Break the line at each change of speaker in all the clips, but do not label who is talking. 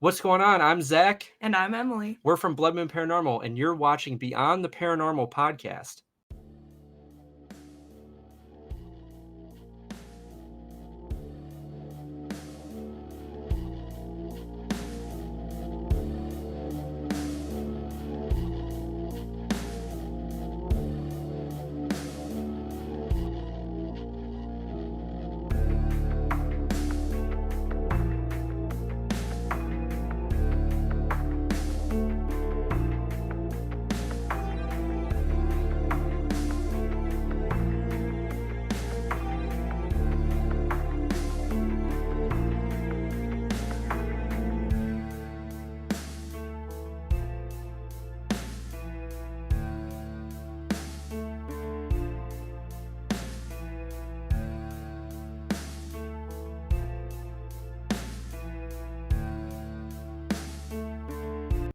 What's going on? I'm Zach.
And I'm Emily.
We're from Bloodmoon Paranormal, and you're watching Beyond the Paranormal Podcast.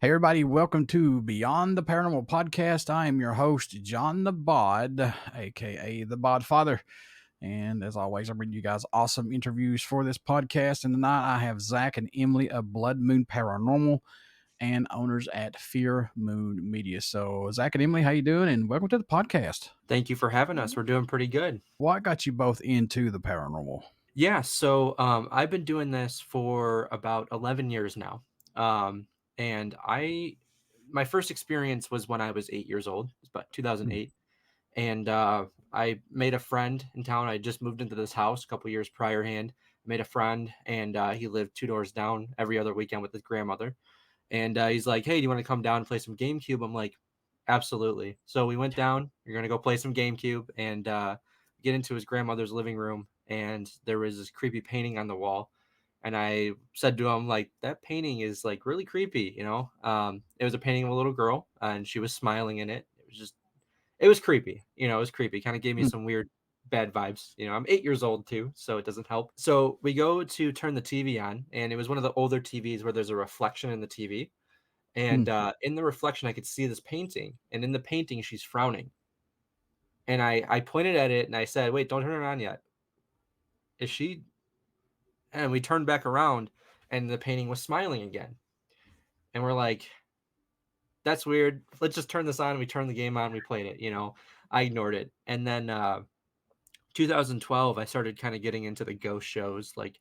Hey everybody, welcome to Beyond the Paranormal Podcast. I am your host, John the Bod, aka the Bod Father. And as always, I bring you guys awesome interviews for this podcast. And tonight I have Zach and Emily of Bloodmoon Paranormal and owners at Fear Moon Media. So Zach and Emily, how you doing? And welcome to the podcast.
Thank you for having us. We're doing pretty good.
What got you both into the paranormal?
Yeah, so I've been doing this for about 11 years now. And my first experience was when I was 8 years old. It's about 2008. And I made a friend in town. I just moved into this house a couple years priorhand. I made a friend, and he lived 2 doors down every other weekend with his grandmother. And he's like, "Hey, do you want to come down and play some GameCube?" I'm like, "Absolutely." So we went down. You're going to go play some GameCube and get into his grandmother's living room. And there was this creepy painting on the wall. And I said to him, like, that painting is like really creepy, you know? It was a painting of a little girl and she was smiling in it. It was creepy, you know, it was creepy. Kind of gave me some weird bad vibes. You know, I'm 8 years old too, so it doesn't help. So we go to turn the TV on, and it was one of the older TVs where there's a reflection in the TV. And in the reflection, I could see this painting. And in the painting, she's frowning. And I pointed at it and I said, "Wait, don't turn it on yet. Is she?" And we turned back around and the painting was smiling again. And we're like, "That's weird. Let's just turn this on." We turned the game on. We played it. You know, I ignored it. And then 2012, I started kind of getting into the ghost shows. Like,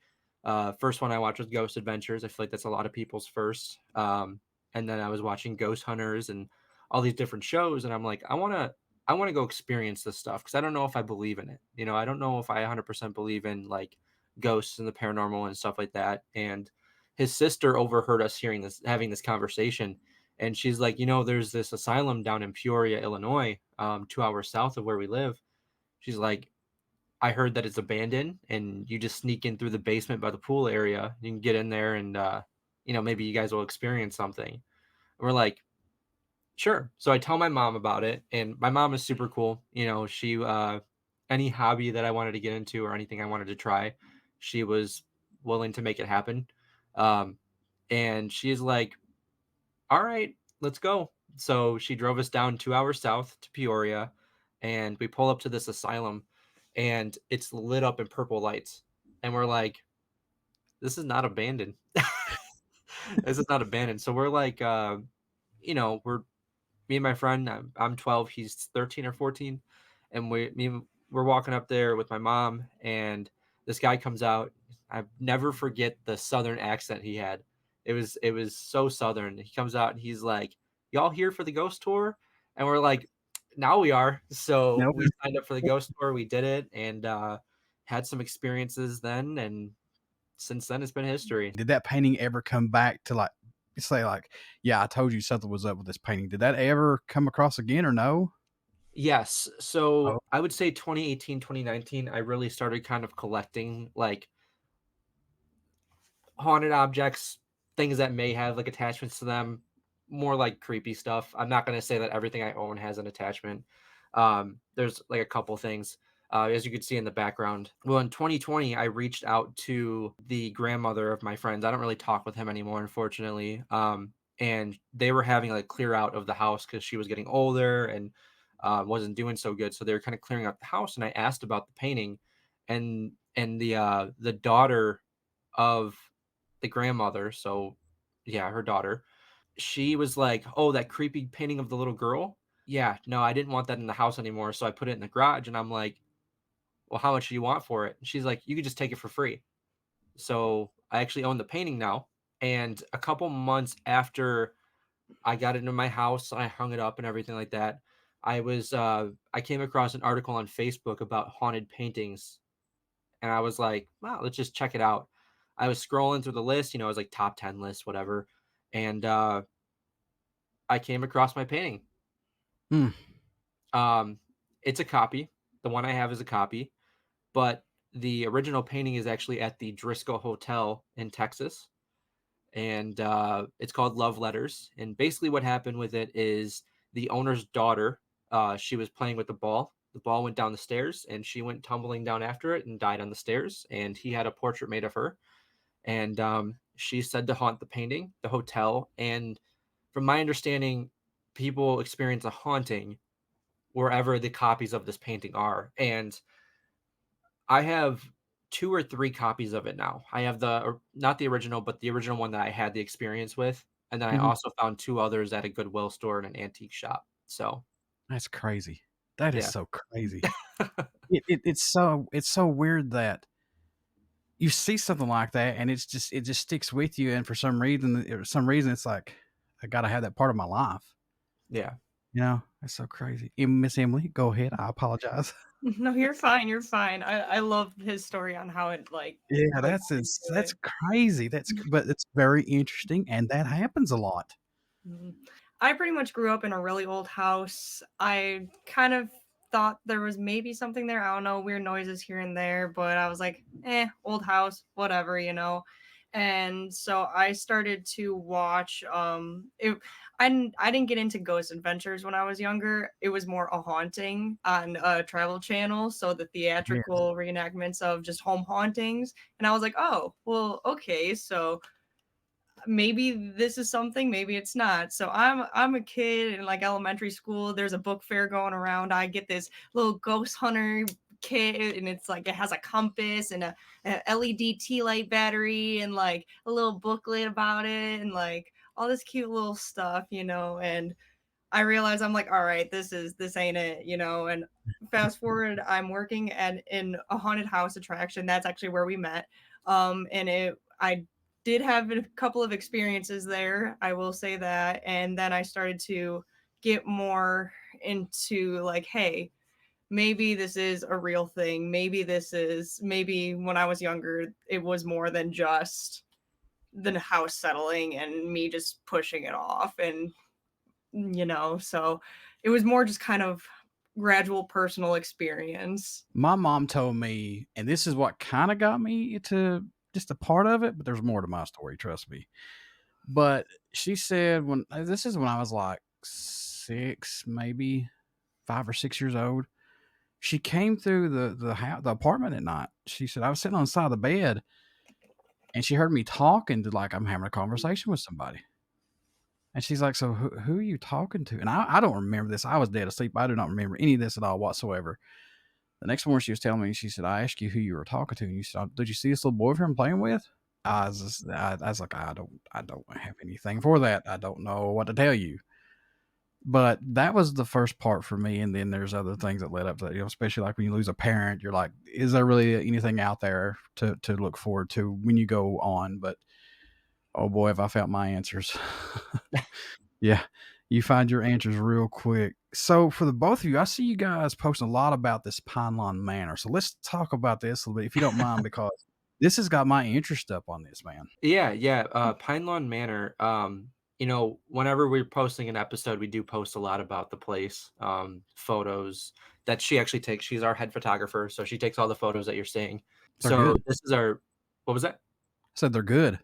first one I watched was Ghost Adventures. I feel like that's a lot of people's first. And then I was watching Ghost Hunters and all these different shows. And I'm like, I want to go experience this stuff because I don't know if I believe in it. You know, I don't know if I 100% believe in like ghosts and the paranormal and stuff like that. And his sister overheard us having this conversation. And she's like, you know, there's this asylum down in Peoria, Illinois, 2 hours south of where we live. She's like, I heard that it's abandoned and you just sneak in through the basement by the pool area. You can get in there and, maybe you guys will experience something. And we're like, sure. So I tell my mom about it, and my mom is super cool. You know, she, any hobby that I wanted to get into or anything I wanted to try, she was willing to make it happen. And she's like, all right, let's go. So she drove us down 2 hours south to Peoria, and we pull up to this asylum, and it's lit up in purple lights. And we're like, this is not abandoned. This is not abandoned. So we're like, we're me and my friend. I'm 12, he's 13 or 14, and we're walking up there with my mom, and this guy comes out. I never forget the southern accent he had. It was so southern. He comes out and he's like, "Y'all here for the ghost tour?" And we're like, "Now we are." So
Nope.
we signed up for the ghost tour. We did it and had some experiences then, and since then it's been history.
Did that painting ever come back to say yeah, I told you something was up with this painting? Did that ever come across again or no?
Yes. So
Oh,
I would say 2018, 2019, I really started kind of collecting like haunted objects, things that may have like attachments to them, more like creepy stuff. I'm not going to say that everything I own has an attachment. There's like a couple things. As you can see in the background. Well, in 2020, I reached out to the grandmother of my friends. I don't really talk with him anymore, unfortunately. And they were having like clear out of the house because she was getting older and wasn't doing so good. So they were kind of clearing out the house. And I asked about the painting, and the daughter of the grandmother, so yeah, her daughter. She was like, "Oh, that creepy painting of the little girl? Yeah, no, I didn't want that in the house anymore, so I put it in the garage." And I'm like, "Well, how much do you want for it?" And she's like, "You could just take it for free." So I actually own the painting now. And a couple months after I got it into my house, I hung it up and everything like that. I came across an article on Facebook about haunted paintings, and I was like, "Wow, let's just check it out." I was scrolling through the list, it was like top 10 list, whatever, and I came across my painting.
Mm.
Um, it's a copy. The one I have is a copy, but the original painting is actually at the Driscoll Hotel in Texas, and it's called Love Letters. And basically, what happened with it is the owner's daughter, she was playing with the ball. The ball went down the stairs, and she went tumbling down after it and died on the stairs. And he had a portrait made of her, and she's said to haunt the painting, the hotel, and from my understanding, people experience a haunting wherever the copies of this painting are. And I have 2 or 3 copies of it now. I have not the original, but the original one that I had the experience with, and then I
Hmm.
also found 2 others at a Goodwill store and an antique shop. So,
That's crazy. That is
yeah.
so crazy. It's so weird that you see something like that and it just sticks with you, and for some reason it's like I gotta have that part of my life.
Yeah.
You know, that's so crazy. Miss Emily, go ahead. I apologize.
No, you're fine. You're fine. I love his story on how it like
Yeah,
how he got into
that's
it.
crazy. But it's very interesting, and that happens a lot.
Mhm. I pretty much grew up in a really old house. I kind of thought there was maybe something there. I don't know, weird noises here and there, but I was like, old house, whatever. And so I started to watch I didn't get into ghost adventures when I was younger. It was more a haunting on a travel channel, so the
Yeah.
theatrical reenactments of just home hauntings. And I was like, "Oh, well, okay, so maybe this is something, maybe it's not." So I'm a kid in like elementary school. There's a book fair going around. I get this little ghost hunter kit, and it's like it has a compass and a LED tea light battery and like a little booklet about it and like all this cute little stuff. And I realize I'm like, all right, this ain't it. And fast forward, I'm working in a haunted house attraction. That's actually where we met. And I did have a couple of experiences there. I will say that. And then I started to get more into like, hey, maybe this is a real thing. Maybe when I was younger, it was more than just the house settling and me just pushing it off. So it was more just kind of gradual personal experience.
My mom told me, and this is what kind of got me into just a part of it, but there's more to my story, trust me. But she said when this is when I was like 6, maybe 5 or 6 years old. She came through the apartment at night. She said I was sitting on the side of the bed, and she heard me talking to like I'm having a conversation with somebody. And she's like, "So who are you talking to?" And I don't remember this. I was dead asleep. I do not remember any of this at all whatsoever. The next morning, she was telling me, she said, "I asked you who you were talking to, and you said, did you see this little boyfriend I'm playing with?" I was like, I don't have anything for that. I don't know what to tell you. But that was the first part for me, and then there's other things that led up to that. Especially like when you lose a parent, you're like, is there really anything out there to look forward to when you go on? But oh boy, have I found my answers. Yeah, you find your answers real quick. So for the both of you, I see you guys posting a lot about this Pine Lawn Manor. So let's talk about this a little bit, if you don't mind, because this has got my interest up on this, man.
Yeah, yeah, Pine Lawn Manor, whenever we're posting an episode, we do post a lot about the place, photos that she actually takes. She's our head photographer, so she takes all the photos that you're seeing.
They're
So
good.
this is our what was that?
I said they're good.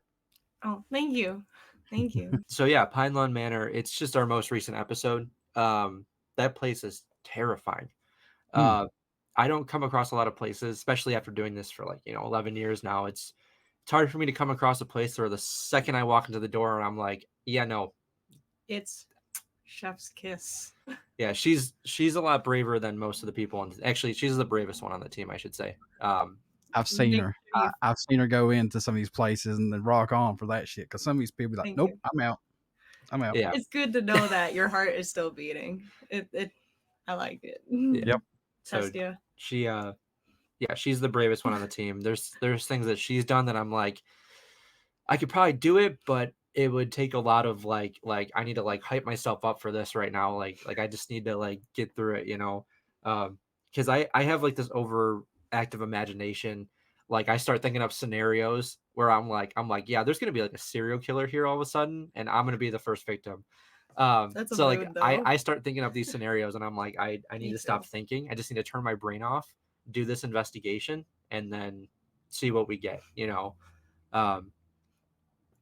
Oh, thank you. Thank you.
So yeah, Pine Lawn Manor, it's just our most recent episode. That place is terrifying.
Hmm.
Uh, I don't come across a lot of places, especially after doing this for 11 years now. It's hard for me to come across a place where the second I walk into the door and I'm like, yeah, no,
It's chef's kiss.
yeah, she's a lot braver than most of the people, and actually, she's the bravest one on the team, I should say.
I've seen
Make
her.
sure you
I've seen her go into some of these places and then rock on for that shit. Because some of these people be like,
thank
nope,
you.
I'm out. I'm out.
Yeah.
It's good to know that your heart is still beating. It I like it.
Yeah.
Yep.
So
Test you.
she yeah, she's the bravest one on the team. There's things that she's done that I'm like, I could probably do it, but it would take a lot of like I need to like hype myself up for this right now. Like I just need to like get through it, you know. Because I have like this overactive imagination. Like I start thinking up scenarios where I'm like, yeah, there's gonna be like a serial killer here all of a sudden, and I'm gonna be the first victim.
That's a
So like
mood though.
I start thinking of these scenarios, and I'm like, I need
Me
to stop
too.
thinking. I just need to turn my brain off, do this investigation, and then see what we get, you know. Um,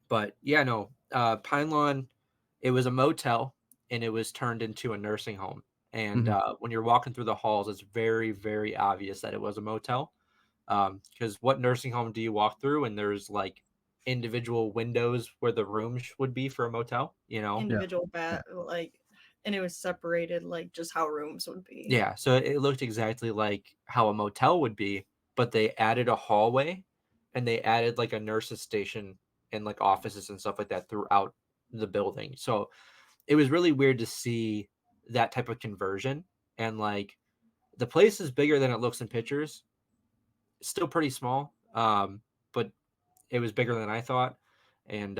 but yeah, no, Pine Lawn, it was a motel and it was turned into a nursing home. And
Mhm.
when you're walking through the halls, it's very, very obvious that it was a motel. Because what nursing home do you walk through and there's like individual windows where the rooms would be for a motel, you know?
Yeah.
Individual bat like, and it was separated like just how rooms would be.
Yeah. So it looked exactly like how a motel would be, but they added a hallway and they added like a nurse's station and like offices and stuff like that throughout the building. So it was really weird to see that type of conversion. And like the place is bigger than it looks in pictures. Still pretty small, but it was bigger than I thought. And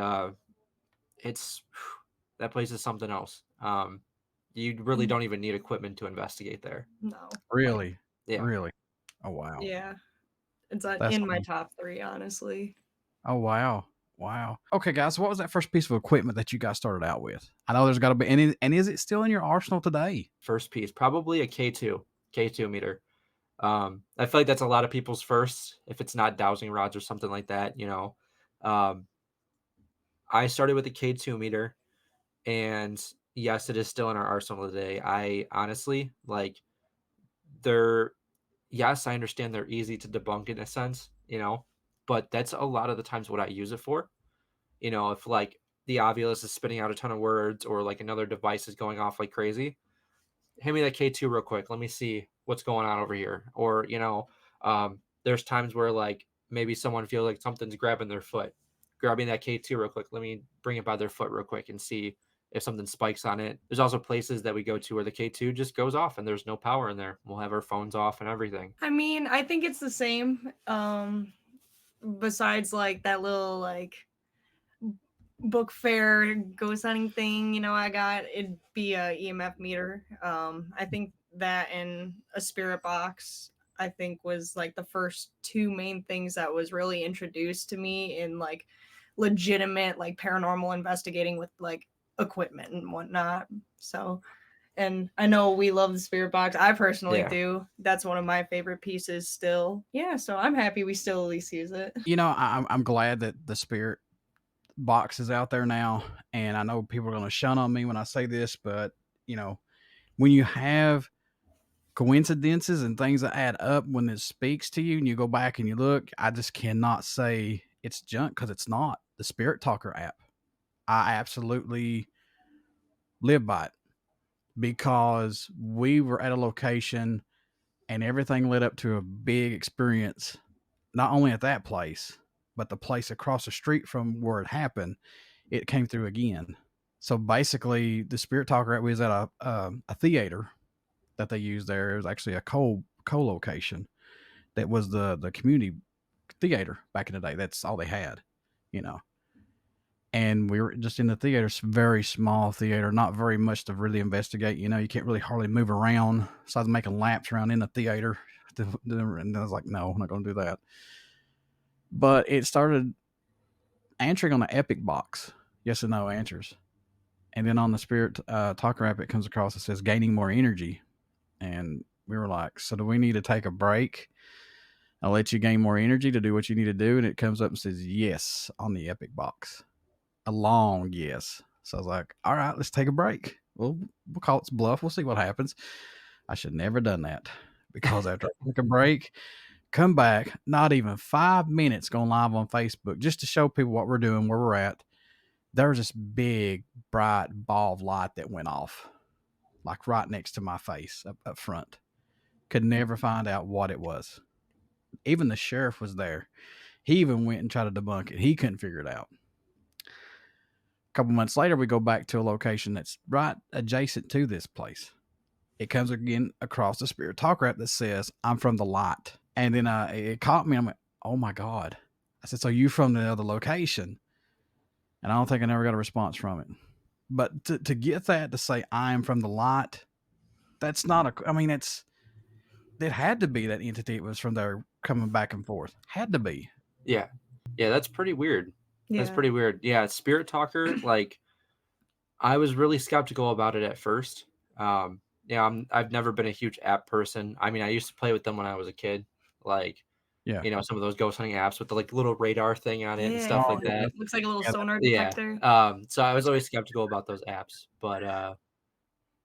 it's that place is something else. You really don't even need equipment to investigate there.
No. Like,
Really?
Yeah.
Really? Oh, wow.
yeah. It's
That's
in my
awesome.
top 3, honestly.
Oh, wow. Wow. Okay, guys. So what was that first piece of equipment that you guys started out with? I know there's got to be any, and is it still in your arsenal today?
First piece, probably a K2 meter. I feel like that's a lot of people's first, if it's not dowsing rods or something like that, you know. Um, I started with a K2 meter, and yes, it is still in our arsenal today. I honestly like they're yes, I understand they're easy to debunk in a sense, you know, but that's a lot of the times what I use it for. You know, if like the Ovilus is spitting out a ton of words or like another device is going off like crazy, hand me that K2 real quick. Let me see what's going on over here. Or, you know, there's times where like maybe someone feels like something's grabbing their foot. Grabbing that K2 real quick. Let me bring it by their foot real quick and see if something spikes on it. There's also places that we go to where the K2 just goes off and there's no power in there. We'll have our phones off and everything.
I mean, I think it's the same. Besides like that little like book fair ghost hunting thing, I got it'd be a EMF meter. I think that and a spirit box, I think was like the first 2 main things that was really introduced to me in like legitimate like paranormal investigating with like equipment and whatnot. So, and I know we love the spirit box. I personally
Yeah.
do. That's one of my favorite pieces still. Yeah, so I'm happy we still at least use it.
You know, I'm glad that the spirit box is out there now, and I know people are going to shun on me when I say this, but you know, when you have coincidences and things that add up when it speaks to you and you go back and you look, I just cannot say it's junk because it's not. The Spirit Talker app, I absolutely live by it because we were at a location and everything led up to a big experience, not only at that place, but the place across the street from where it happened, it came through again. So basically, the Spirit Talker app was at a theater that they used there. It was actually a co-location that was the community theater back in the day. That's all they had, you know. And we were just in the theater, very small theater, not very much to really investigate. You know, you can't really hardly move around. So I was making laps around in the theater, and I was like, no, I'm not going to do that. But it started answering on the Epic box, yes and no answers. And then on the Spirit Talker app, it comes across, it says gaining more energy. And we were like, so do we need to take a break? I'll let you gain more energy to do what you need to do. And it comes up and says yes on the Epic box. A long yes. So I was like, all right, let's take a break. We'll call it bluff. We'll see what happens. I should never have done that because after I took a break, come back, not even 5 minutes going live on Facebook just to show people what we're doing, where we're at. There was this big, bright ball of light that went off, like right next to my face up front. Could never find out what it was. Even the sheriff was there. He even went and tried to debunk it. He couldn't figure it out. A couple months later, we go back to a location that's right adjacent to this place. It comes again across the Spirit Talker app that says, "I'm from the light." And then it caught me. I'm like, oh my God. I said, "So you from the other location?" And I don't think I never got a response from it. But to get that to say, "I'm from the light," that's not a, I mean, it had to be that entity. It was from there coming back and forth. Had to be.
Yeah. Yeah, that's pretty weird. That's pretty weird. Yeah, Spirit Talker, like, I was really skeptical about it at first. I've never been a huge app person. I mean, I used to play with them when I was a kid. Like,
Yeah.
some of those ghost hunting apps with the like little radar thing on it and stuff
Yeah.
like that.
Looks like a little
Yeah,
sonar
Yeah.
detector.
So I was always skeptical about those apps, but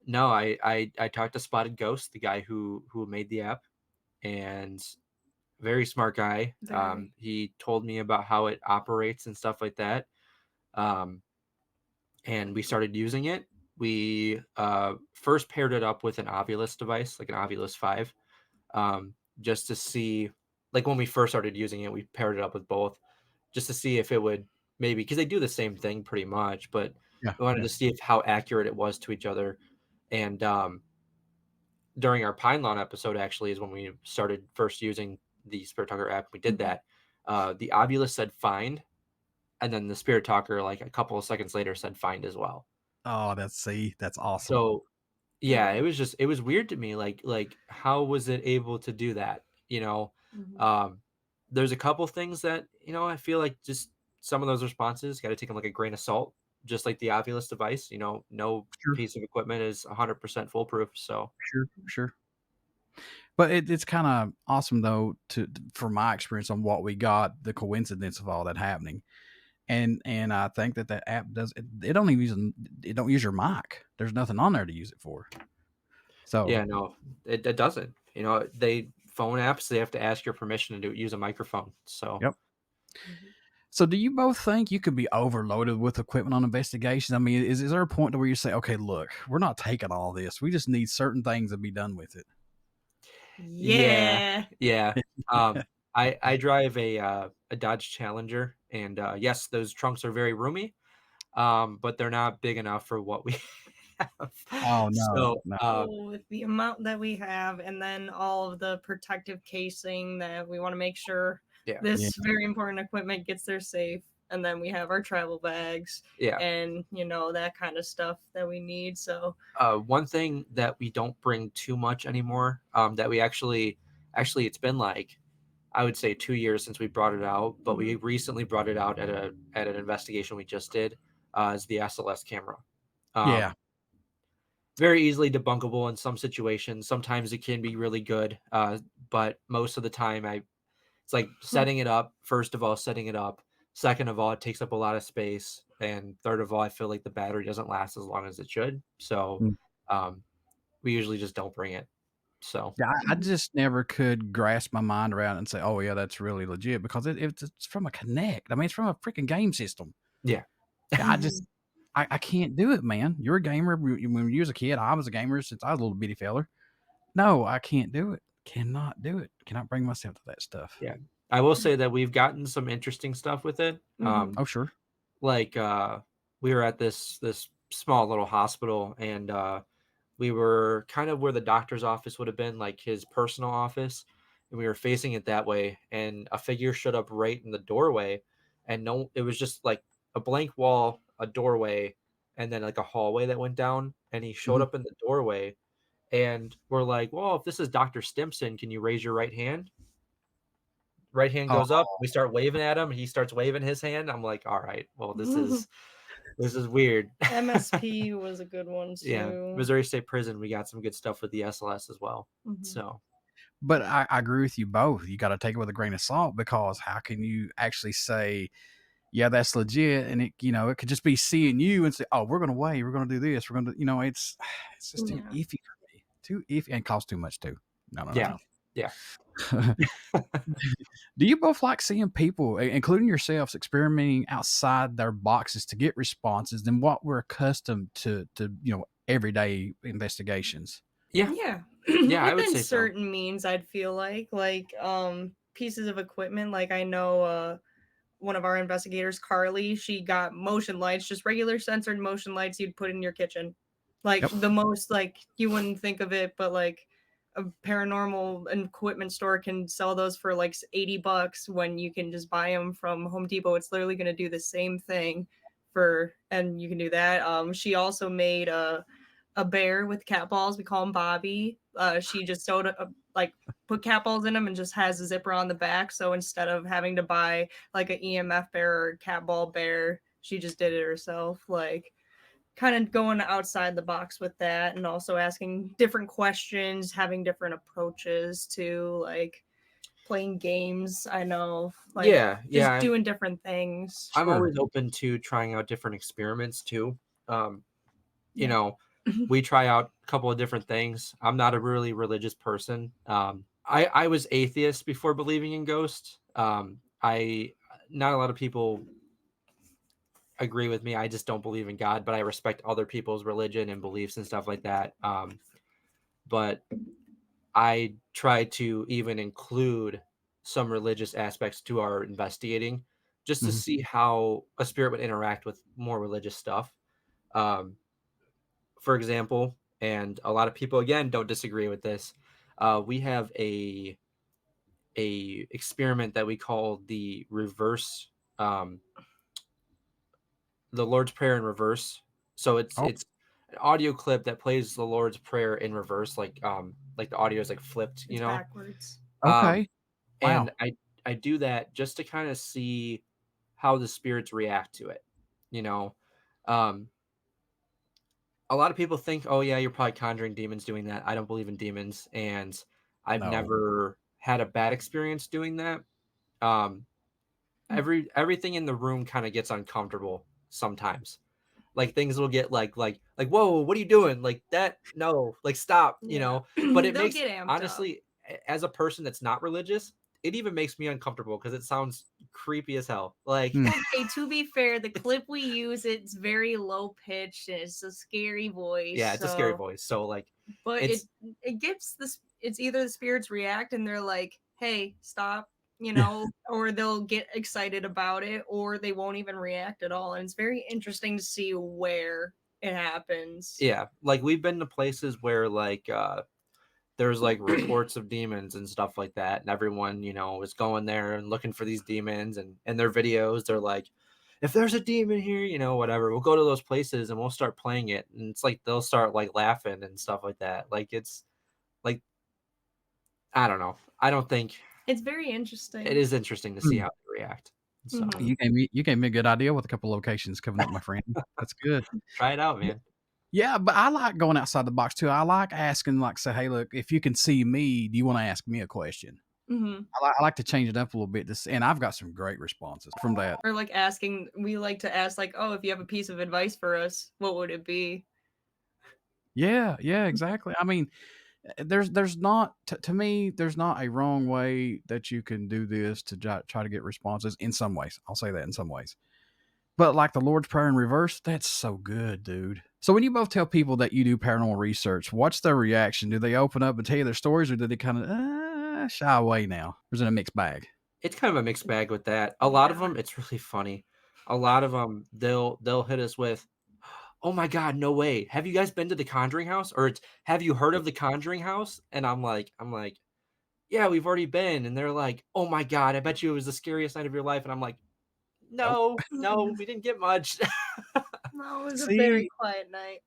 no, I talked to Spotted Ghost, the guy who made the app, and very smart guy.
Very.
He told me about how it operates and stuff like that. And we started using it. We first paired it up with an Ovilus device, like an Ovilus 5, just to see, like when we first started using it, we paired it up with both just to see if it would maybe, because they do the same thing pretty much, but
Yeah.
we wanted to see how accurate it was to each other. And during our Pine Lawn episode, actually, is when we started first using the Spirit Talker app. We did that. The Ovilus said find, and then the Spirit Talker, like a couple of seconds later, said find as well.
Oh, that's awesome.
So yeah, it was weird to me. Like how was it able to do that? There's a couple things that, I feel like just some of those responses got to take them like a grain of salt, just like the Ovilus device. No
Sure.
piece of equipment is 100% foolproof. So
Sure. But it's kind of awesome though, for my experience on what we got, the coincidence of all that happening. And I think that app does it don't even use your mic. There's nothing on there to use it for. So
yeah, no, it doesn't. They phone apps, they have to ask your permission to use a microphone. So
yep. So do you both think you could be overloaded with equipment on investigations? I mean, is there a point to where you say, okay, look, we're not taking all this. We just need certain things to be done with it.
Yeah.
I drive a Dodge Challenger, and yes, those trunks are very roomy, but they're not big enough for what we have.
Oh no.
So with the amount that we have, and then all of the protective casing that we want to make sure this very important equipment gets there safe, and then we have our travel bags, and that kind of stuff that we need. So
one thing that we don't bring too much anymore, that we actually it's been like, I would say 2 years since we brought it out, but we recently brought it out at an investigation we just did, is the SLS camera. Very easily debunkable in some situations. Sometimes it can be really good, but most of the time it's like setting it up. First of all, setting it up. Second of all, it takes up a lot of space. And third of all, I feel like the battery doesn't last as long as it should. So we usually just don't bring it. So
yeah, I just never could grasp my mind around and say, oh yeah, that's really legit, because it's from a Connect. I mean, it's from a freaking game system.
Yeah.
I can't do it, man. You're a gamer. When you was a kid, I was a gamer since I was a little bitty feller. No, I can't do it. Cannot do it. Cannot bring myself to that stuff.
Yeah. I will say that we've gotten some interesting stuff with it.
Oh, sure.
Like we were at this small little hospital, and we were kind of where the doctor's office would have been, like his personal office, and we were facing it that way, and a figure showed up right in the doorway, and it was just like a blank wall, a doorway, and then like a hallway that went down, and he showed up in the doorway, and we're like, well, if this is Dr. Stimson, can you raise your right hand? Right hand goes up. We start waving at him. He starts waving his hand. I'm like, all right, well, this is weird.
MSP was a good one too.
Yeah, Missouri State Prison. We got some good stuff with the SLS as well. So,
but I agree with you both. You got to take it with a grain of salt, because how can you actually say, yeah, that's legit, and it could just be seeing you and say, oh, we're going to wait, we're going to do this, we're going to, it's just too iffy for me, too iffy, and costs too much too. No.
Yeah.
Do you both like seeing people, including yourselves, experimenting outside their boxes to get responses than what we're accustomed to everyday investigations?
Yeah, I would say
certain means, I'd feel like pieces of equipment. Like I know one of our investigators, Carly, she got motion lights, just regular censored motion lights you'd put in your kitchen. Like
Yep.
the most, like you wouldn't think of it, but like a paranormal equipment store can sell those for like $80 when you can just buy them from Home Depot. It's literally going to do the same thing and you can do that. She also made a bear with cat balls. We call him Bobby. She just sewed put cat balls in them and just has a zipper on the back. So instead of having to buy like an EMF bear or cat ball bear, she just did it herself. Like kind of going outside the box with that, and also asking different questions, having different approaches to like playing games. I know, like just doing different things.
I'm always open to trying out different experiments too. You know, we try out a couple of different things. I'm not a really religious person. I was atheist before believing in ghosts. Not a lot of people agree with me. I just don't believe in God, but I respect other people's religion and beliefs and stuff like that. But I try to even include some religious aspects to our investigating, just to see how a spirit would interact with more religious stuff. For example, and a lot of people again don't disagree with this. We have a experiment that we call the reverse, the Lord's Prayer in reverse. So it's an audio clip that plays the Lord's Prayer in reverse, like the audio is like flipped,
it's backwards.
Okay.
And I do that just to kind of see how the spirits react to it. A lot of people think, oh yeah, you're probably conjuring demons doing that. I don't believe in demons, and I've never had a bad experience doing that. Everything in the room kind of gets uncomfortable sometimes. Like things will get like whoa, what are you doing? Like that, no, like stop, But it makes, honestly, as a person that's not religious, it even makes me uncomfortable because it sounds creepy as hell. Like
okay, to be fair, the clip we use, it's very low pitched and it's a scary voice.
Yeah, it's a scary voice. So like,
but it gets this. It's either the spirits react and they're like, "Hey, stop," or they'll get excited about it, or they won't even react at all. And it's very interesting to see where it happens.
Yeah, like we've been to places where like there's like reports of demons and stuff like that, and everyone is going there and looking for these demons, and in their videos they're like, if there's a demon here, whatever, we'll go to those places and we'll start playing it, and it's like they'll start like laughing and stuff like that. Like it's like, I don't know, I don't think
it's very interesting.
It is interesting to see how they react. So
you gave me a good idea with a couple locations coming up, my friend. That's good.
Try it out, man.
Yeah, but I like going outside the box too. I like asking, like, say, hey, look, if you can see me, do you want to ask me a question? I like to change it up a little bit, and I've got some great responses from that.
Or like asking, we like to ask, like, oh, if you have a piece of advice for us, what would it be?
Yeah, exactly. I mean, there's not, to me, there's not a wrong way that you can do this to try to get responses. In some ways, I'll say that in some ways. But like the Lord's Prayer in reverse, that's so good, dude. So when you both tell people that you do paranormal research, what's their reaction? Do they open up and tell you their stories, or do they kind of shy away now? Or is it a mixed bag?
It's kind of a mixed bag with that. A lot of them, it's really funny. A lot of them, they'll hit us with, oh my God, no way. Have you guys been to the Conjuring House? Or have you heard of the Conjuring House? And I'm like, yeah, we've already been. And they're like, oh my God, I bet you it was the scariest night of your life. And I'm like, no, we didn't get much.
No, it was a very quiet night.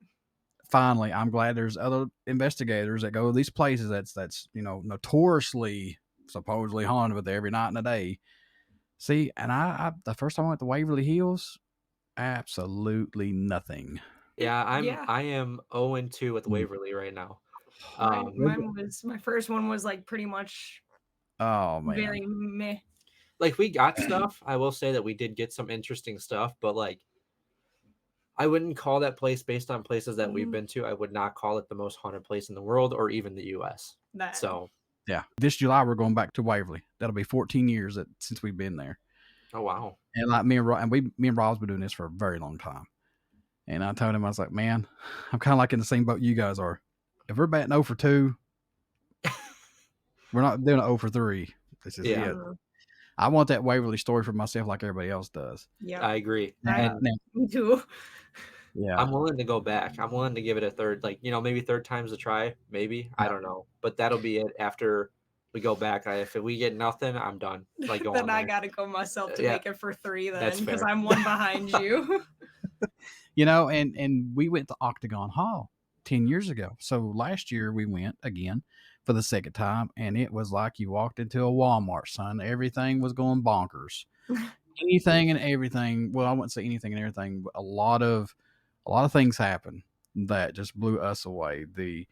Finally, I'm glad there's other investigators that go to these places that's notoriously supposedly haunted with every night and a day. See, and I the first time I went to Waverly Hills, absolutely nothing.
Yeah, I am 0-2 with Waverly right now.
My first one was like pretty much very meh.
Like we got stuff. I will say that we did get some interesting stuff, but like I wouldn't call that place, based on places that we've been to, I would not call it the most haunted place in the world or even the US. So
yeah, this July we're going back to Waverly. That'll be 14 years since we've been there.
Oh wow.
And like me and Rob's been doing this for a very long time. And I told him, I was like, man, I'm kind of like in the same boat you guys are. If we're batting 0 for 2, we're not doing 0 for 3. This is
Yeah.
it. I want that Waverly story for myself like everybody else does.
Yeah,
I agree.
And
me too.
yeah,
I'm willing to go back. I'm willing to give it a third, like, maybe third time's a try. Maybe. I don't know. But that'll be it after we go back. If we get nothing, I'm done. Like, going
Then I
there.
gotta go myself to
Yeah,
make it for 3
that's
then, because
fair.
I'm one behind you.
and we went to Octagon Hall 10 years ago. So last year we went again for the second time, and it was like you walked into a Walmart, son. Everything was going bonkers. Anything and everything. Well, I wouldn't say anything and everything, but a lot of things happened that just blew us away. The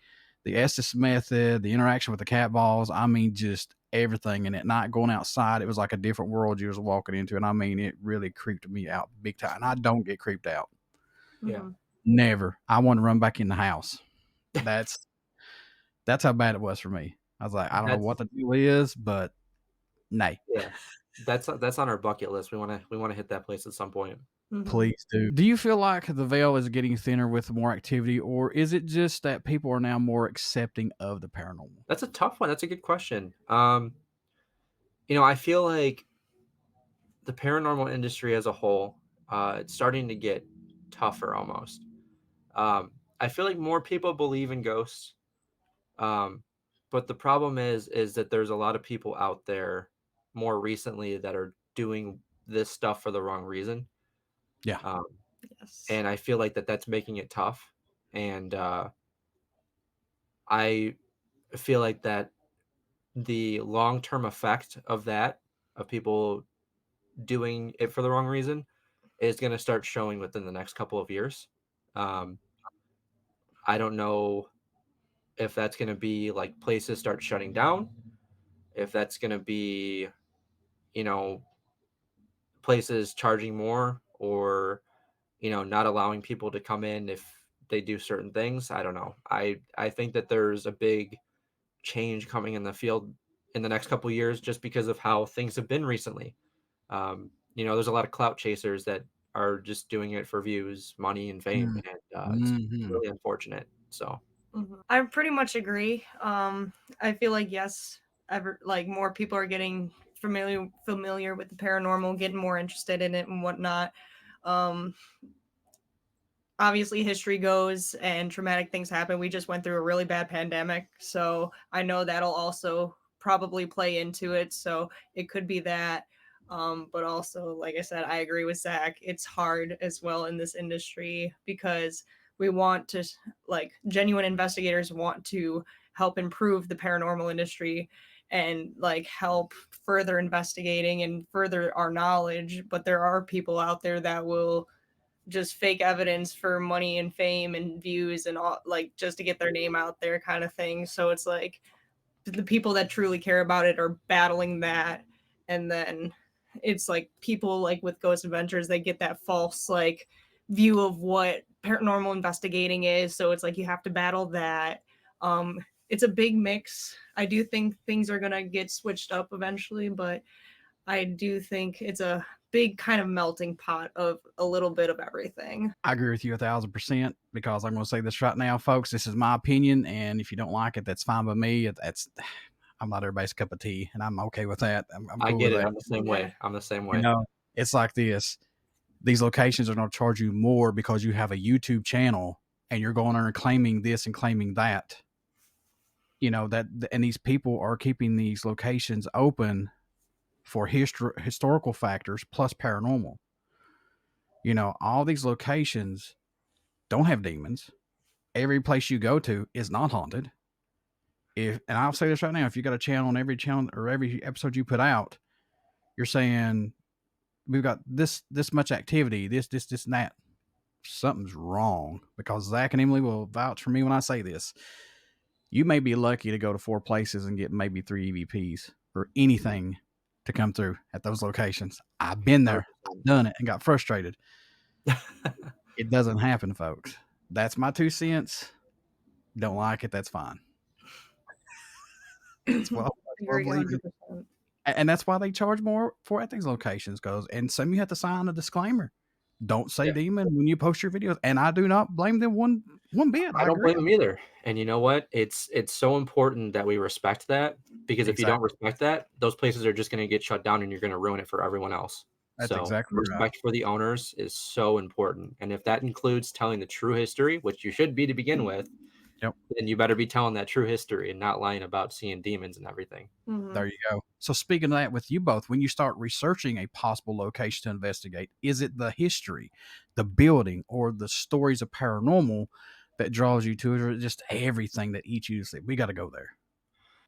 Estes method, the interaction with the cat balls. I mean, just everything. And at night going outside, it was like a different world you was walking into. And I mean, it really creeped me out big time. And I don't get creeped out.
Yeah.
Never. I want to run back in the house. That's how bad it was for me. I was like, I don't know what the deal is, but nay.
Yeah. That's on our bucket list. We want to hit that place at some point.
Please do. Do you feel like the veil is getting thinner with more activity, or is it just that people are now more accepting of the paranormal?
That's a tough one. That's a good question. I feel like the paranormal industry as a whole, it's starting to get tougher almost. I feel like more people believe in ghosts. But the problem is that there's a lot of people out there more recently that are doing this stuff for the wrong reason.
Yeah.
Yes.
And I feel like that's making it tough. And I feel like that the long-term effect of people doing it for the wrong reason, is going to start showing within the next couple of years. I don't know if that's going to be like places start shutting down, if that's going to be, places charging more, or, not allowing people to come in if they do certain things. I don't know. I think that there's a big change coming in the field in the next couple of years, just because of how things have been recently. There's a lot of clout chasers that are just doing it for views, money, and fame, and it's really unfortunate. So
I pretty much agree. I feel like yes, more people are getting familiar with the paranormal, getting more interested in it and whatnot. Obviously history goes and traumatic things happen. We just went through a really bad pandemic, so I know that'll also probably play into it. So it could be that. But also, like I said, I agree with Zach. It's hard as well in this industry because we want to, like, genuine investigators want to help improve the paranormal industry and like help further investigating and further our knowledge. But there are people out there that will just fake evidence for money and fame and views and all, like, just to get their name out there kind of thing. So it's like the people that truly care about it are battling that. And then it's like people like with Ghost Adventures, they get that false like view of what paranormal investigating is. So it's like you have to battle that. It's a big mix. I do think things are gonna get switched up eventually, but I do think it's a big kind of melting pot of a little bit of everything.
I agree with you 1,000% because I'm going to say this right now, folks. This is my opinion, and if you don't like it, that's fine by me. I'm not everybody's cup of tea, and I'm okay with that. I'm
I
cool
get
with
it.
that.
I'm the same way. I'm the same way.
It's like this. These locations are going to charge you more because you have a YouTube channel and you're going on and claiming this and claiming that. And these people are keeping these locations open for historical factors plus paranormal. All these locations don't have demons. Every place you go to is not haunted. And I'll say this right now, if you got a channel on every channel or every episode you put out, you're saying we've got this much activity, this and that. Something's wrong, because Zach and Emily will vouch for me when I say this. You may be lucky to go to 4 places and get maybe 3 EVPs or anything to come through at those locations. I've been there, I've done it, and got frustrated. It doesn't happen, folks. That's my 2 cents. Don't like it, that's fine. That's what I believe. And that's why they charge more for at these locations, and you have to sign a disclaimer. Don't say demon when you post your videos. And I do not blame them one One bit.
I
I
don't
agree.
blame them either. And you know what? It's so important that we respect that, because if you don't
Exactly.
respect that, those places are just going to get shut down and you're going to ruin it for everyone else.
That's
So
exactly right.
respect for the owners is so important. And if that includes telling the true history, which you should be to begin with,
Yep.
then you better be telling that true history and not lying about seeing demons and everything.
There you go. So speaking of that with you both, when you start researching a possible location to investigate, is it the history, the building, or the stories of paranormal that draws you to it, or just everything that eats you to say, we got to go there?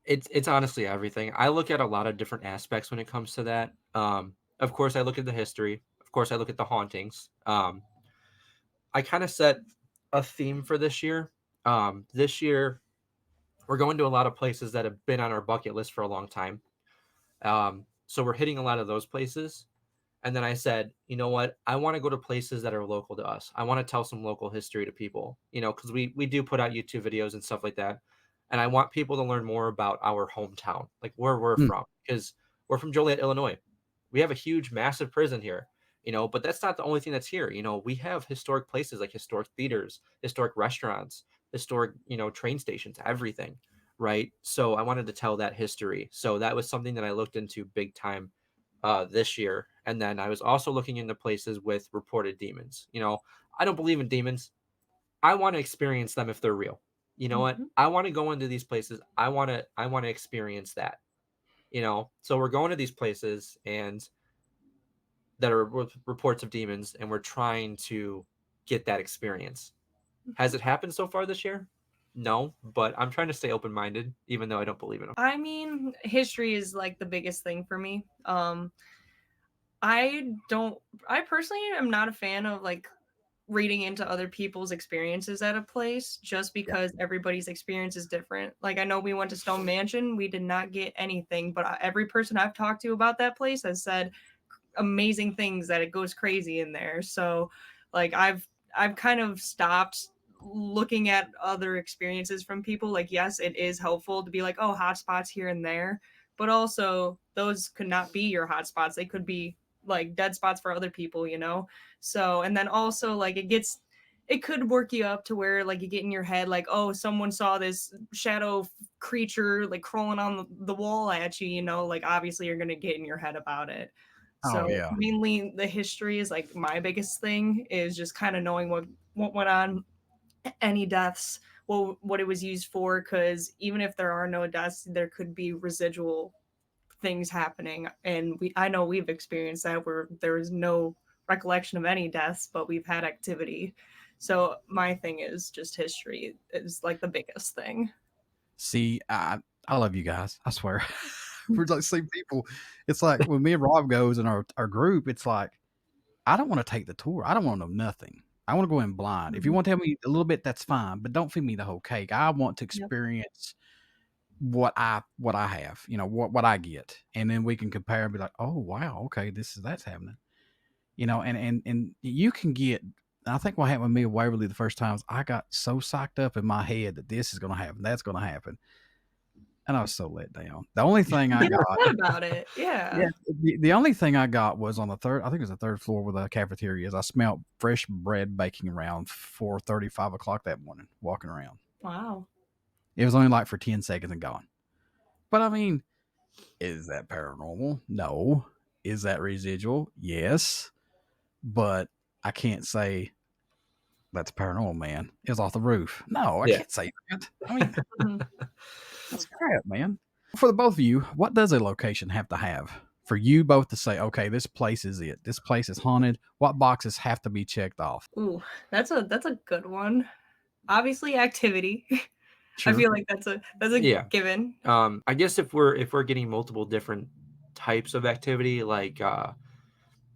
It's honestly everything. I look at a lot of different aspects when it comes to that. Of course, I look at the history. Of course, I look at the hauntings. I kind of set a theme for this year. This year, we're going to a lot of places that have been on our bucket list for a long time. So we're hitting a lot of those places. And then I said, you know what? I want to go to places that are local to us. I want to tell some local history to people, because we do put out YouTube videos and stuff like that. And I want people to learn more about our hometown, like where we're
Mm.
from, because we're from Joliet, Illinois. We have a huge, massive prison here, but that's not the only thing that's here. We have historic places like historic theaters, historic restaurants, historic, train stations, everything. Right. So I wanted to tell that history. So that was something that I looked into big time this year. And then I was also looking into places with reported demons. I don't believe in demons. I want to experience them if they're real. You know what? I want to go into these places. I want to experience that. So we're going to these places and that are reports of demons, and we're trying to get that experience. Has it happened so far this year? No, but I'm trying to stay open minded, even though I don't believe in them.
I mean, history is like the biggest thing for me. I personally am not a fan of like reading into other people's experiences at a place just because everybody's experience is different. Like I know we went to Stone Mansion, we did not get anything, but every person I've talked to about that place has said amazing things, that it goes crazy in there. So like I've kind of stopped looking at other experiences from people. Like yes, it is helpful to be like, oh, hotspots here and there, but also those could not be your hotspots. They could be like dead spots for other people. So and then also like it could work you up to where like you get in your head like, oh, someone saw this shadow creature like crawling on the wall at you. Like obviously you're going to get in your head about it.
Oh,
So
yeah.
mainly the history is like my biggest thing, is just kind of knowing what went on, any deaths, what it was used for, because even if there are no deaths, there could be residual things happening. And I know we've experienced that where there is no recollection of any deaths, but we've had activity. So my thing is just history is like the biggest thing.
See, I love you guys. I swear. We're like same people. It's like when me and Rob goes in our group, it's like I don't want to take the tour. I don't want to know nothing. I want to go in blind. If you want to tell me a little bit, that's fine, but don't feed me the whole cake. I want to experience what I have, what I get, and then we can compare and be like, oh wow, okay, that's happening, and you can get. I think what happened with me with Waverly the first time is I got so psyched up in my head that this is going to happen, that's going to happen, and I was so let down. The only thing I got,
What about it? Yeah.
the only thing I got was on the third. I think it was the third floor where the cafeteria is. I smelled fresh bread baking around 4:30, 5 o'clock that morning. Walking around,
Wow.
it was only like for 10 seconds and gone. But I mean, is that paranormal? No. Is that residual? Yes. But I can't say that's paranormal, man. It was off the roof. No, I can't say that. I mean, that's crap, man. For the both of you, what does a location have to have for you both to say, okay, this place is it? This place is haunted. What boxes have to be checked off?
Ooh, that's a good one. Obviously, activity. I
Sure.
feel like that's a given.
I guess if we're getting multiple different types of activity, like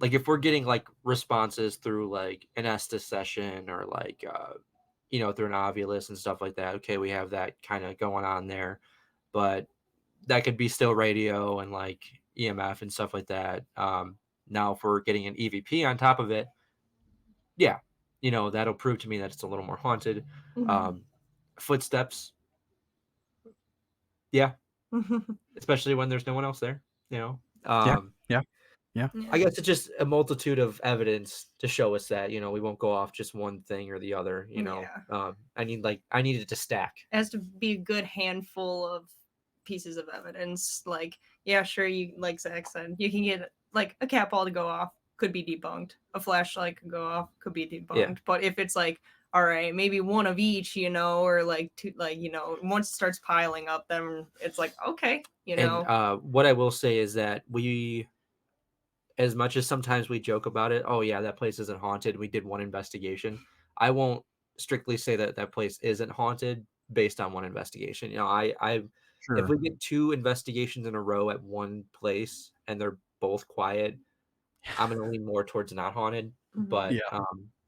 if we're getting like responses through like an Estes session or like through an Ovulus and stuff like that, okay, we have that kind of going on there. But that could be still radio and like EMF and stuff like that. Now if we're getting an EVP on top of it, yeah, that'll prove to me that it's a little more haunted. Footsteps, yeah, especially when there's no one else there.
Yeah. Yeah.
I guess it's just a multitude of evidence to show us that, we won't go off just one thing or the other,
Yeah.
I need it to stack.
It has to be a good handful of pieces of evidence. Like, yeah, sure, you, like Zach said, you can get like a cat ball to go off, could be debunked. A flashlight could go off, could be debunked.
Yeah.
But if it's like, all right, maybe one of each, or like two, like, once it starts piling up, then it's like, okay,
And what I will say is that as much as sometimes we joke about it, oh yeah, that place isn't haunted, we did one investigation, I won't strictly say that that place isn't haunted based on one investigation. If
Sure.
we get 2 investigations in a row at one place and they're both quiet, I'm gonna lean more towards not haunted. But
Yeah.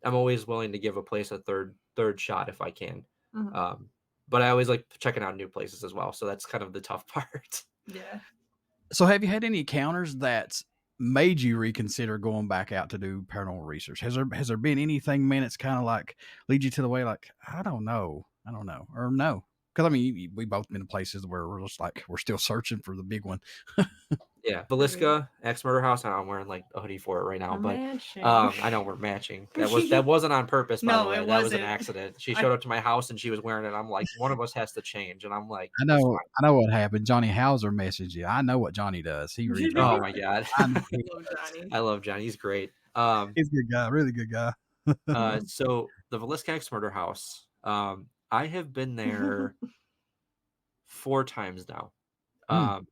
I'm always willing to give a place a third shot if I can.
Mhm.
But I always like checking out new places as well, so that's kind of the tough part.
Yeah.
So have you had any encounters that made you reconsider going back out to do paranormal research? Has there been anything, man, it's kind of like lead you to the way like, I don't know, or no? Because I mean, we both been in places where we're just like we're still searching for the big one.
Yeah, Villisca Axe Murder House. I'm wearing like a hoodie for it right now,
We're
but
matching.
I know we're matching. That wasn't on purpose, by the
No,
way.
it
That was an
wasn't.
accident. She
I-
showed up to my house and she was wearing it. I'm like, one of us has to change, and I'm like,
I
it's
know,
fine.
I know what happened. Johnny Hauser messaged you. I know what Johnny does. He reads.
Oh my god,
I know.
Love Johnny.
I love John. He's great.
He's a good guy, really good guy.
So the Villisca Axe Murder House. I have been there 4 times now.
Hmm.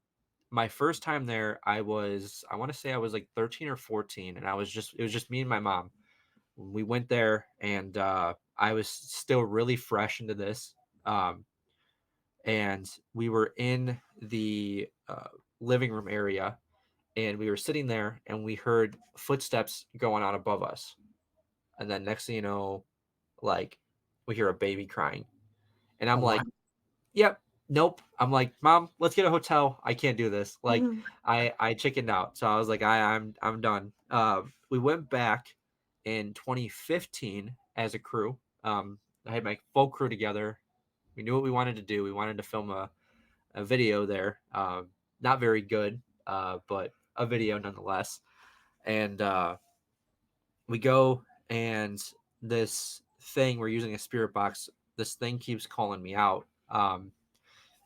My first time there, I want to say I was like 13 or 14, and it was just me and my mom. We went there, and I was still really fresh into this. Um, and we were in the living room area, and we were sitting there, and we heard footsteps going on above us. And then next thing you know, like we hear a baby crying, and
Oh
I'm
wow.
like, "Yep, nope." I'm like, "Mom, let's get a hotel. I can't do this." Like, I chickened out, so I was like, I'm done." We went back in 2015 as a crew. I had my full crew together. We knew what we wanted to do. We wanted to film a video there. Not very good, but a video nonetheless. And we go, and this thing, we're using a spirit box. This thing keeps calling me out.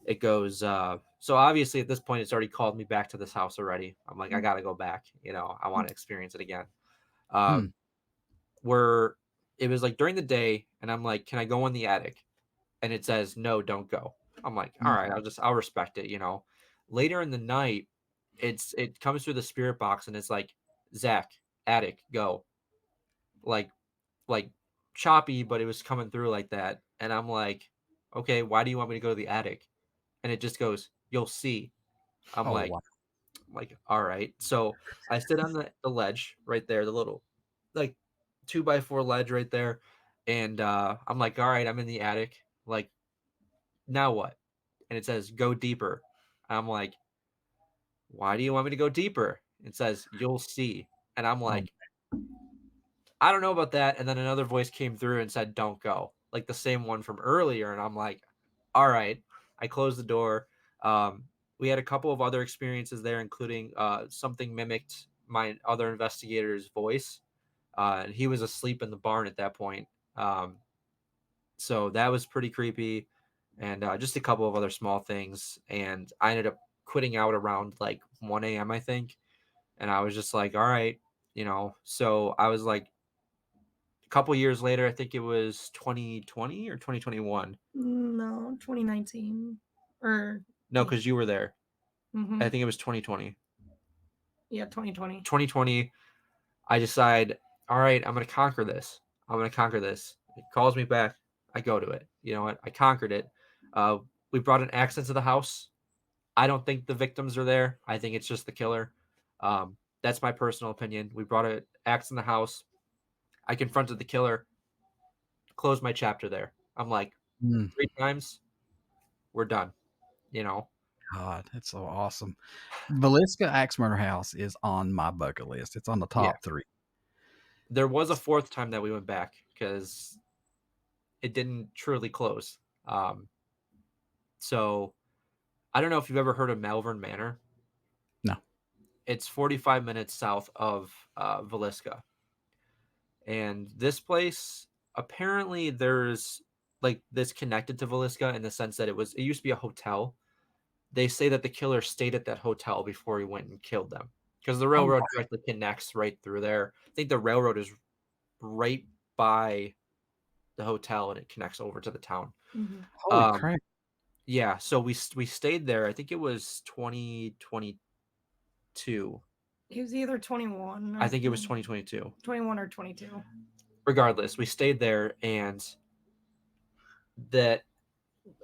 It goes, so obviously at this point, it's already called me back to this house already. I'm like, I got to go back. I want to experience it again.
Hmm.
Where it was like during the day, and I'm like, can I go in the attic? And it says, no, don't go. I'm like, all right, I'll respect it. Later in the night, it comes through the spirit box, and it's like, Zach, attic, go. Like, like choppy, but it was coming through like that. And I'm like, okay, why do you want me to go to the attic? And it just goes, you'll see. I'm
Oh
like,
wow.
all right. So I sit on the ledge right there, the little like 2x4 ledge right there. And I'm like, all right, I'm in the attic. Like, now what? And it says, go deeper. I'm like, why do you want me to go deeper? It says, you'll see. And I'm
Oh,
like, I don't know about that. And then another voice came through and said, don't go. Like the same one from earlier. And I'm like, all right. I closed the door. Um, we had a couple of other experiences there, including something mimicked my other investigator's voice. And he was asleep in the barn at that point. Um, so that was pretty creepy. And just a couple of other small things. And I ended up quitting out around like 1 a.m., I think. And I was just like, all right. So I was like, a couple years later, I think it was 2020 or 2021.
No, 2019 or
No, because you were there. I
mm-hmm.
think it was 2020.
Yeah, 2020.
2020, I decide, all right, I'm going to conquer this. I'm going to conquer this. It calls me back. I go to it. You know what? I conquered it. We brought an axe into the house. I don't think the victims are there. I think it's just the killer. That's my personal opinion. We brought an axe in the house. I confronted the killer. Closed my chapter there. I'm like,
hmm.
3 times, we're done.
God, that's so awesome. Villisca Axe Murder House is on my bucket list. It's on the
Yeah.
top 3.
There was a 4th time that we went back because it didn't truly close. So I don't know if you've ever heard of Malvern Manor.
No.
It's 45 minutes south of Villisca. And this place, apparently there's like this connected to Villisca in the sense that it used to be a hotel. They say that the killer stayed at that hotel before he went and killed them because the
Oh,
railroad directly connects right through there. I think the railroad is right by the hotel and it connects over to the town.
holy
Um,
crap.
yeah, so we stayed there. I think it was 2022.
He was either 21
I
or
think it was 2022.
21 or 22.
Regardless, we stayed there, and that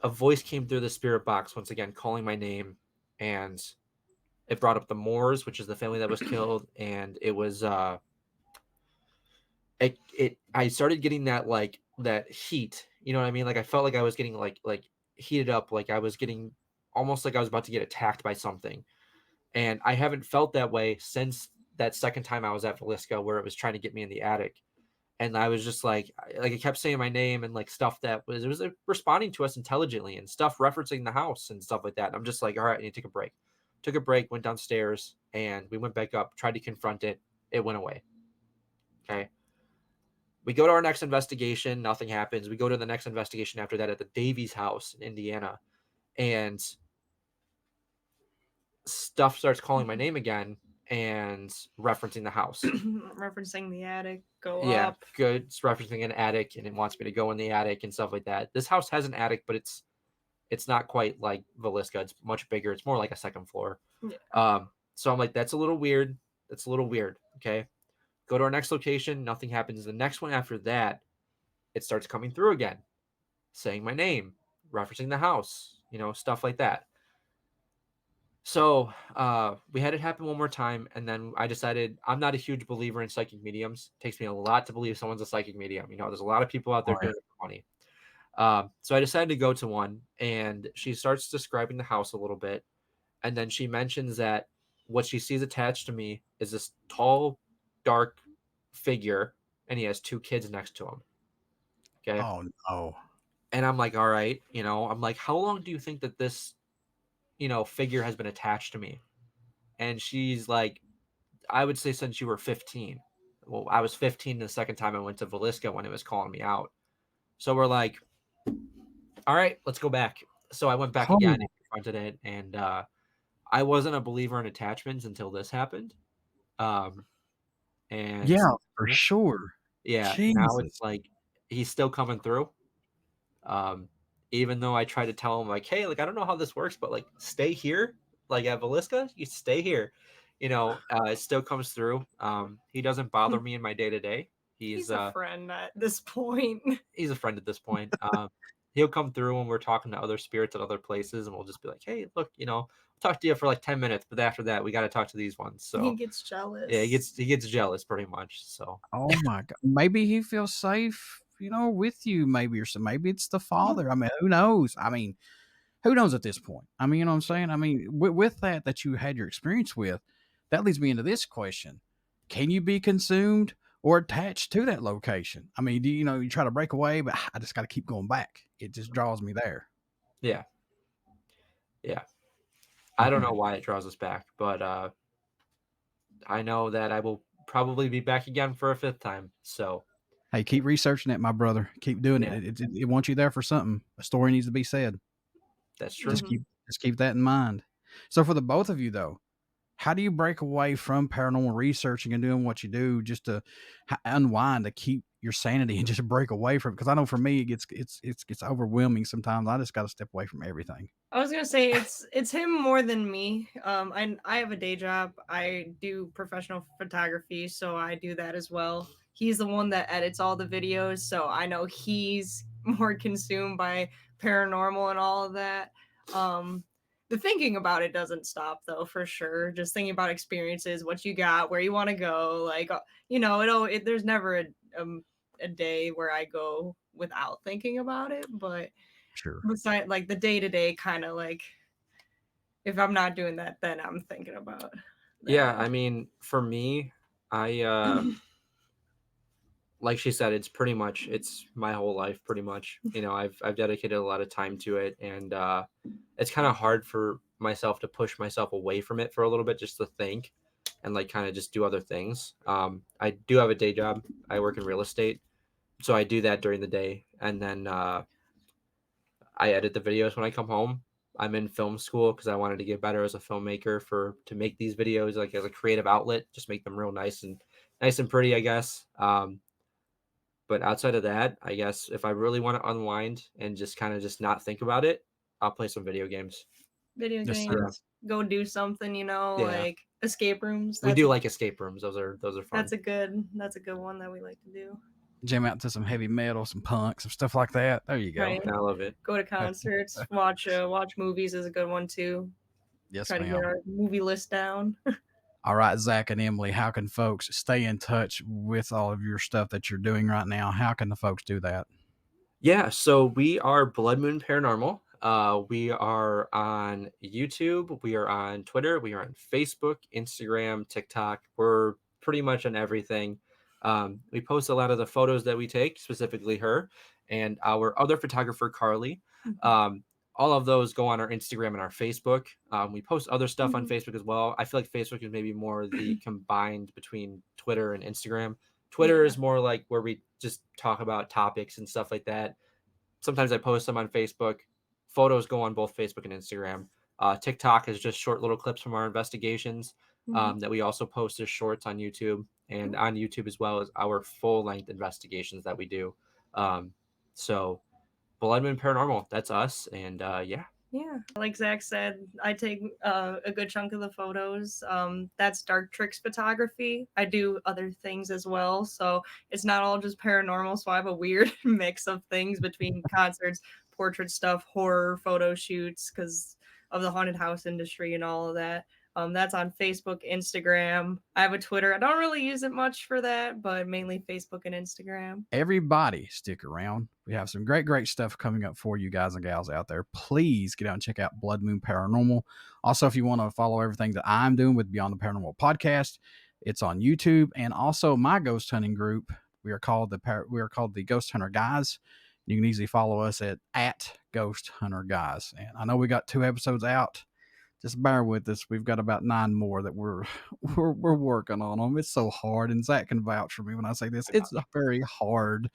a voice came through the spirit box once again, calling my name, and it brought up the Moores, which is the family that was killed, and it was I started getting that like that heat, you know what I mean? Like I felt like I was getting like heated up, like I was getting almost like I was about to get attacked by something. And I haven't felt that way since that second time I was at Villisca where it was trying to get me in the attic. And I was just like it kept saying my name and like stuff that was like, responding to us intelligently and stuff referencing the house and stuff like that. And I'm just like, all right, I need to take a break. Took a break, went downstairs, and we went back up, tried to confront it. It went away. Okay. We go to our next investigation. Nothing happens. We go to the next investigation after that at the Davies house in Indiana. And stuff starts calling my name again and referencing the house.
Referencing the attic, go
Yeah,
up.
good. It's referencing an attic and it wants me to go in the attic and stuff like that. This house has an attic, but it's not quite like Villisca. It's much bigger. It's more like a second floor.
Yeah.
So I'm like, that's a little weird. That's a little weird. Okay. Go to our next location. Nothing happens. The next one after that, it starts coming through again, saying my name, referencing the house, stuff like that. So we had it happen one more time, and then I decided I'm not a huge believer in psychic mediums. It takes me a lot to believe someone's a psychic medium. There's a lot of people out there doing it for money. So I decided to go to one, and she starts describing the house a little bit, and then she mentions that what she sees attached to me is this tall, dark figure, and he has two kids next to him. Okay.
Oh no.
And I'm like, all right, I'm like, how long do you think that this, figure has been attached to me? And she's like, I would say since you were 15. Well, I was 15 the second time I went to Villisca when it was calling me out. So we're like, all right, let's go back. So I went back again and confronted it. And I wasn't a believer in attachments until this happened. And
yeah, for sure.
Yeah,
Jesus.
now it's like he's still coming through. Even though I try to tell him like, hey, like I don't know how this works, but like stay here, like at Villisca, you stay here. It still comes through. He doesn't bother me in my day to day.
He's a friend at this point.
He's a friend at this point. He'll come through when we're talking to other spirits at other places, and we'll just be like, hey, look, talk to you for like 10 minutes, but after that, we got to talk to these ones. So
he gets jealous.
Yeah, he gets jealous pretty much. So
oh my god, maybe he feels safe, with you, maybe, or so. Maybe it's the father. I mean, who knows? I mean, who knows at this point? I mean, you know what I'm saying? I mean, with that you had your experience with, that leads me into this question: can you be consumed or attached to that location? I mean, do you try to break away, but I just got to keep going back. It just draws me there.
Yeah. I don't know why it draws us back, but I know that I will probably be back again for a fifth time. So
hey, keep researching it, my brother. Keep doing
Yeah.
it. It wants you there for something. A story needs to be said.
That's true.
Just keep that in mind. So for the both of you though, how do you break away from paranormal researching and doing what you do just to unwind, to keep your sanity and just break away from it? Because I know for me it gets overwhelming sometimes. I just got to step away from everything.
I was gonna say it's him more than me. I have a day job. I do professional photography, so I do that as well. He's the one that edits all the videos, so I know he's more consumed by paranormal and all of that. The thinking about it doesn't stop though, for sure. Just thinking about experiences, what you got, where you want to go, like there's never a day where I go without thinking about it, but
Sure.
besides like the day-to-day kind of like if I'm not doing that, then I'm thinking about that.
Yeah, I mean, for me, I like she said, it's my whole life pretty much. I've dedicated a lot of time to it, and it's kind of hard for myself to push myself away from it for a little bit just to think. and like kind of just do other things. I do have a day job. I work in real estate, so I do that during the day, and then I edit the videos when I come home. I'm in film school because I wanted to get better as a filmmaker to make these videos like as a creative outlet, just make them real nice and pretty, I guess. But outside of that, I guess if I really want to unwind and just kind of just not think about it, I'll play some video games.
Video
Yes, sir.
games, go do something,
Yeah.
like escape rooms.
We do like escape rooms. Those are fun.
That's a good one that we like to do.
Jam out to some heavy metal, some punk, some stuff like that. There you go.
Right.
I love it.
Go to concerts, watch movies is a good one too.
Yes,
Try to
ma'am.
get our movie list down.
All right, Zach and Emily, how can folks stay in touch with all of your stuff that you're doing right now? How can the folks do that?
Yeah, so we are Bloodmoon Paranormal. We are on YouTube, we are on Twitter, we are on Facebook, Instagram, TikTok. We're pretty much on everything. We post a lot of the photos that we take, specifically her and our other photographer, Carly. All of those go on our Instagram and our Facebook. We post other stuff on Facebook as well. I feel like Facebook is maybe more the combined between Twitter and Instagram. Twitter is more like where we just talk about topics and stuff like that. Sometimes I post them on Facebook. Photos go on both Facebook and Instagram. TikTok is just short little clips from our investigations that we also post as shorts on YouTube, and on YouTube as well as our full length investigations that we do. So Bloodmoon Paranormal, that's us. And yeah.
Yeah, like Zach said, I take a good chunk of the photos. That's Dark Tricks photography. I do other things as well, so it's not all just paranormal. So I have a weird mix of things between concerts, portrait stuff, horror photo shoots, because of the haunted house industry and all of that. That's on Facebook, Instagram. I have a Twitter. I don't really use it much for that, but mainly Facebook and Instagram.
Everybody stick around. We have some great stuff coming up for you guys and gals out there. Please get out and check out Bloodmoon Paranormal. Also, if you want to follow everything that I'm doing with Beyond the Paranormal Podcast, it's on YouTube, and also my ghost hunting group. We are called the Ghost Hunter Guys. You can easily follow us at Ghost Hunter Guys. And I know we got 2 episodes out. Just bear with us. We've got about 9 more that we're working on them. It's so hard, and Zach can vouch for me when I say this. It's very hard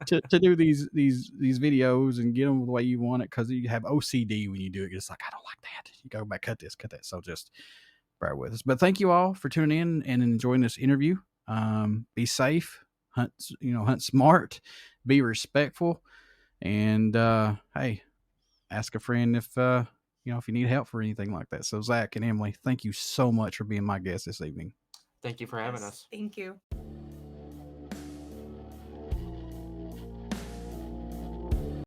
to do these videos and get them the way you want it, because you have OCD when you do it. You're just like, I don't like that. You go back, cut this. So just bear with us. But thank you all for tuning in and enjoying this interview. Be safe, hunt smart, be respectful, and hey, ask a friend if if you need help for anything like that. So Zach and Emily, thank you so much for being my guest this evening.
Thank you for having us.
Thank you.